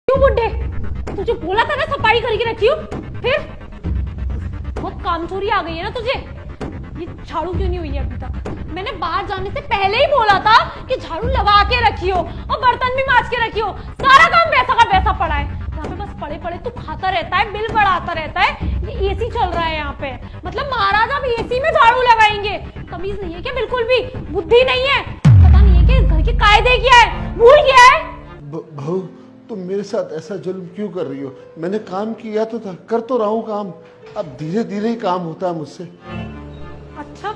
क्यों बुड्ढे, तुझे बोला था ना सफाई करके रखी हो, फिर बहुत कामचोरी आ गई है ना तुझे। ये झाड़ू क्यों नहीं हुई है अभी तक? मैंने बाहर जाने से पहले ही बोला था कि झाड़ू लगा के रखियो और बर्तन भी मांज के रखियो। सारा काम वैसा का वैसा पड़ा है यहाँ पे, बस पड़े पड़े तू खाता रहता है, बिल बढ़ाता रहता है। ये एसी चल रहा है यहाँ पे, मतलब महाराज अब एसी में झाड़ू लगाएंगे। तमीज नहीं है क्या? बिल्कुल भी बुद्धि नहीं है, पता नहीं है कि घर के कायदे क्या है, भूल गया है। बहू, तुम मेरे साथ ऐसा जुल्म क्यों कर रही हो? मैंने काम किया तो था, कर तो रहा हूँ काम, अब धीरे धीरे ही काम होता है मुझसे। अच्छा,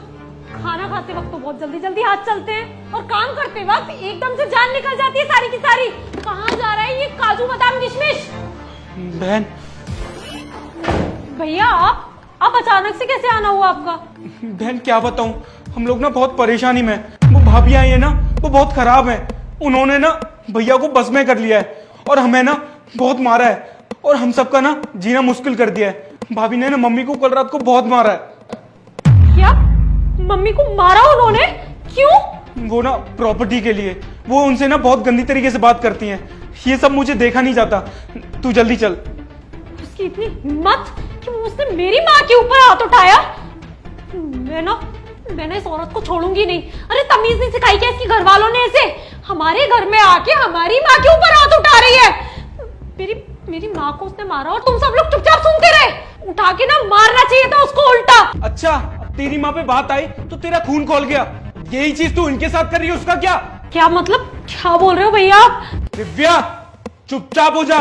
खाना खाते वक्त तो बहुत जल्दी जल्दी हाथ चलते हैं और काम करते वक्त एकदम से जान निकल जाती है सारी की सारी। कहाँ जा रहा है ये काजू बादाम किशमिश? बहन, भैया आप अचानक से कैसे आना हुआ आपका? बहन क्या बताऊं, हम लोग ना बहुत परेशानी में। वो भाभी आई है ना, वो बहुत खराब है। उन्होंने ना भैया को बस में कर लिया है और हमें ना बहुत मारा है और हम सबका ना जीना मुश्किल कर दिया है। भाभी ने ना मम्मी को कल रात को बहुत मारा है। क्या मम्मी को मारा उन्होंने? क्यों? वो ना प्रॉपर्टी के लिए, वो उनसे ना बहुत गंदी तरीके से बात करती हैं। ये सब मुझे देखा नहीं जाता, तू जल्दी चल। उसकी इतनी हिम्मत कि उसने मेरी माँ के ऊपर हाथ उठाया। मैंने इस औरत को छोड़ूंगी नहीं। अरे तमीज नहीं सिखाई क्या इसकी घर वालों ने? ऐसे हमारे घर में आके हमारी माँ के ऊपर हाथ उठा रही है। मेरी माँ को उसने मारा और तुम सब लोग चुपचाप सुनते रहे। उठा के ना मारना चाहिए था उसको उल्टा। अच्छा, अब तेरी माँ पे बात आई तो तेरा खून खौल गया। यही चीज तू इनके साथ कर रही है, उसका क्या? क्या मतलब, क्या बोल रहे हो भैया आप? दिव्या चुपचाप हो जा।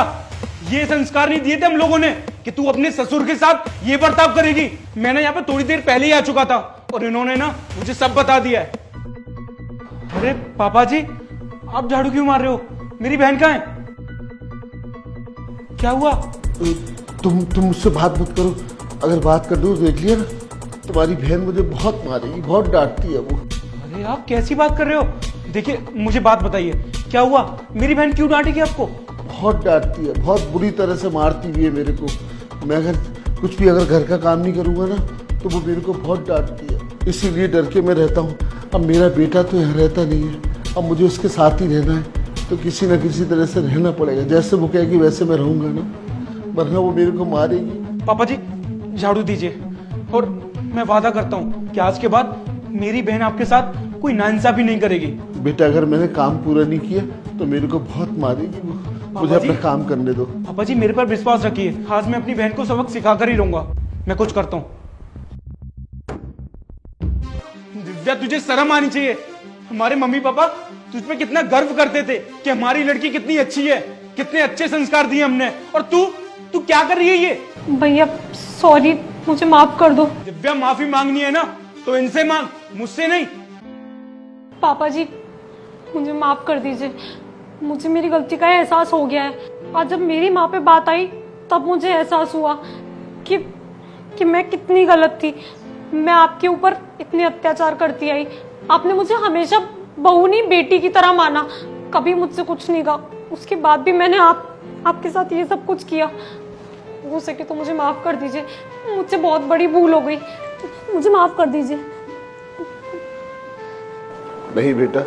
ये संस्कार नहीं दिए थे हम लोगों ने कि तू अपने ससुर के साथ ये बर्ताव करेगी। मैंने यहाँ पे थोड़ी देर पहले ही आ चुका था और इन्होंने ना मुझे सब बता दिया है। अरे पापा जी, आप झाड़ू क्यों मार रहे हो? मेरी बहन कहाँ है? क्या हुआ? तुम मुझसे बात मत करो। अगर बात कर दूं, देख लिया ना, तुम्हारी बहन मुझे बहुत मारेगी, बहुत डांटती है वो। अरे आप कैसी बात कर रहे हो? देखिए मुझे बात बताइए, क्या हुआ? मेरी बहन क्यों डांटेगी आपको? बहुत डांटती है, बहुत बुरी तरह से मारती भी है मेरे को। मैं अगर घर का काम नहीं करूंगा ना तो वो मेरे को बहुत डांटती है। इसीलिए डर के मैं रहता हूँ। अब मेरा बेटा तो यहाँ रहता नहीं है, अब मुझे उसके साथ ही रहना है, तो किसी न किसी तरह से रहना पड़ेगा। जैसे वो कहेगी वैसे मैं रहूंगा ना, वरना वो मेरे को मारेगी। पापा जी झाड़ू दीजिए और मैं वादा करता हूँ कि आज के बाद मेरी बहन आपके साथ कोई नाइंसाफी नहीं करेगी। बेटा, अगर मैंने काम पूरा नहीं किया तो मेरे को बहुत मारेगी वो। मुझे अपना काम करने दो। पापा जी मेरे पर विश्वास रखिए, आज मैं अपनी बहन को सबक सिखा कर ही रहूंगा। मैं कुछ करता हूँ। दिव्या तुझे शर्म आनी चाहिए। हमारे मम्मी पापा तुझ पे कितना गर्व करते थे कि हमारी लड़की कितनी अच्छी है, कितने अच्छे संस्कार दिए हमने, और तू क्या कर रही है ये? भैया सॉरी, मुझे माफ कर दो। दिव्या माफी मांगनी है ना तो इनसे मांग, मुझसे नहीं। पापा जी मुझे माफ कर दीजिए, मुझे मेरी गलती का एहसास हो गया है। आज जब मेरी माँ पे बात आई तब मुझे एहसास हुआ कि मैं कितनी गलत थी। मैं आपके ऊपर इतने अत्याचार करती आई, आपने मुझे हमेशा बहू नहीं बेटी की तरह माना, कभी मुझसे कुछ नहीं कहा। उसके बाद भी मैंने आपके साथ ये सब कुछ किया। हो सके तो मुझे माफ कर दीजिए, मुझसे बहुत बड़ी भूल हो गई, मुझे माफ कर दीजिए। नहीं बेटा,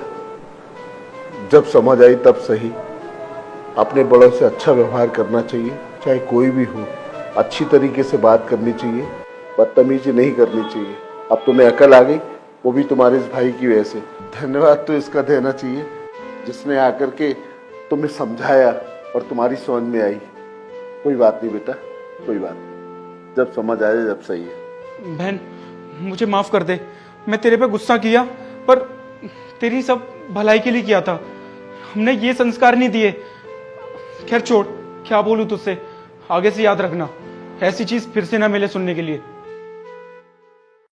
जब समझ आई तब सही। अपने बड़ों से अच्छा व्यवहार करना चाहिए, चाहे कोई भी हो। अच्छी तरीके से बात करनी चाहिए, बदतमीजी नहीं करनी चाहिए। अब तुम्हें अकल आ गई, वो भी तुम्हारे इस भाई की वजह से। धन्यवाद तो इसका देना चाहिए जिसने आकर के तुम्हें समझाया और तुम्हारी समझ में आई। कोई बात नहीं बेटा, कोई बात नहीं, जब समझ आए जब सही है। बहन मुझे माफ कर दे, मैं तेरे पे गुस्सा किया पर तेरी सब भलाई के लिए किया था। हमने ये संस्कार नहीं दिए। खैर छोड़, क्या बोलूं तुझसे, आगे से याद रखना ऐसी चीज फिर से ना मिले सुनने के लिए।